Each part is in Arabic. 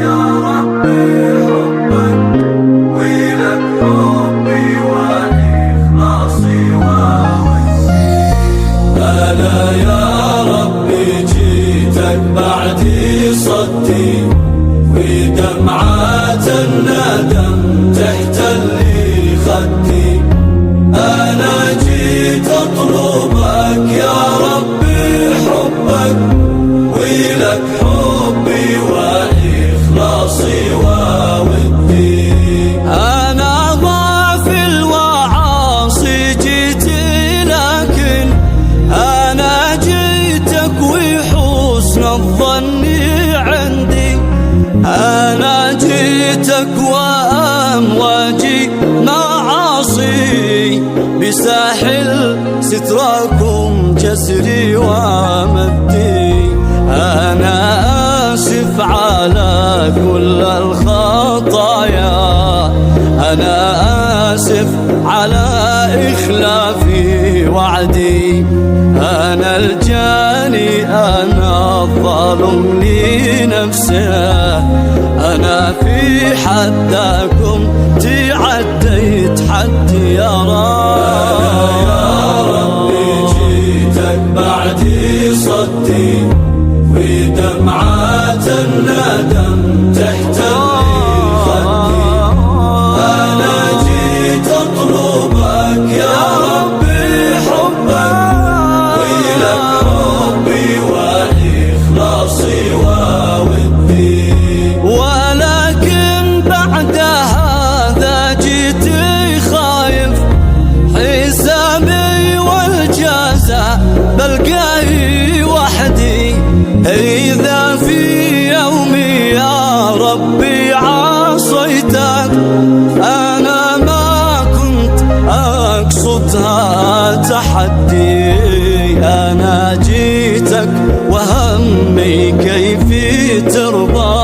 يا ربي حبك، ولك حبي وإخلاصي وودي. أنا يا ربي جيتك بعد صدي، ودمعات الندم تحتلي خدي. أنا جيت أطلبك يا ربي حبك، ولك حبي وإخلاصي وودي. أنا ضعف الوعاصي جيت، لكن أنا جيتك وحسن الظن عندي. أنا جيتك وأمواجي معاصي، بساحل ستراكم جسري ومدي. أنا آسف على كل الخطايا، أنا آسف على إخلافي وعدي. أنا الجاني، أنا الظالم لنفسه، أنا في حداكم تعديت حدي يا ربي جيتك بعد صدي، ودمعات الندم تحتلي خدي. أنا جيت أطلبك يا ربي حبك، ولك حبي وإخلاصي وودي. ولكن بعد هذا جيت خايف، حسابي والجزاء بلقاه وحدي. إذا في يومي يا ربي عصيتك، أنا ما كنت أقصدها تحدي. أنا جيتك وهمي كيف ترضى،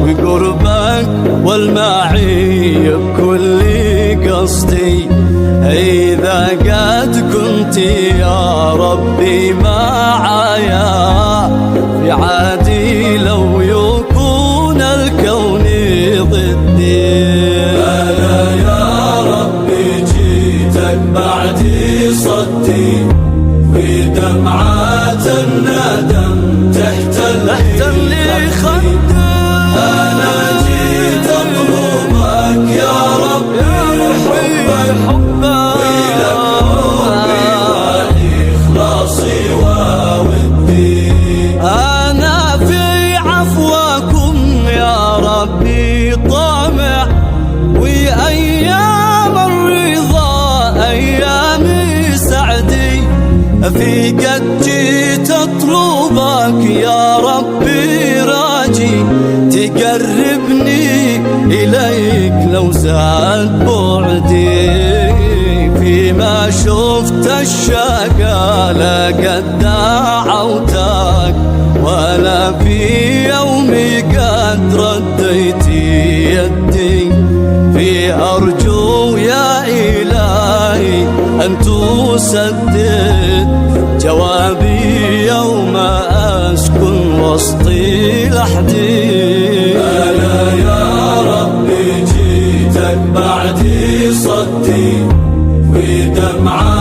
وقربك والمعي بكل قصدي. إذا قد كنت يا ربي معايا، في عادي لو يكون الكون ضدي. أنا يا ربي جيتك بعد صدي، ودمعات الندم تحتلي خدي. أنا جيت أطلبك يا ربي حبك، ولك حبي وإخلاصي وودي. أنا في عفوكم يا ربي طامع، وأيام الرضا أيامي سعدي. في قد جيت أطلبك يا ربي راجي، تقربني إليك لو زاد بعدي. فيما شفت الشقالة قد دعوتك، ولا في يومي قد رديت يدي. في أرجو يا إلهي أن تسدد جوابي يوم أسكن وسط لحدي. أنا يا ربي جيتك بعد صدي، ودمعات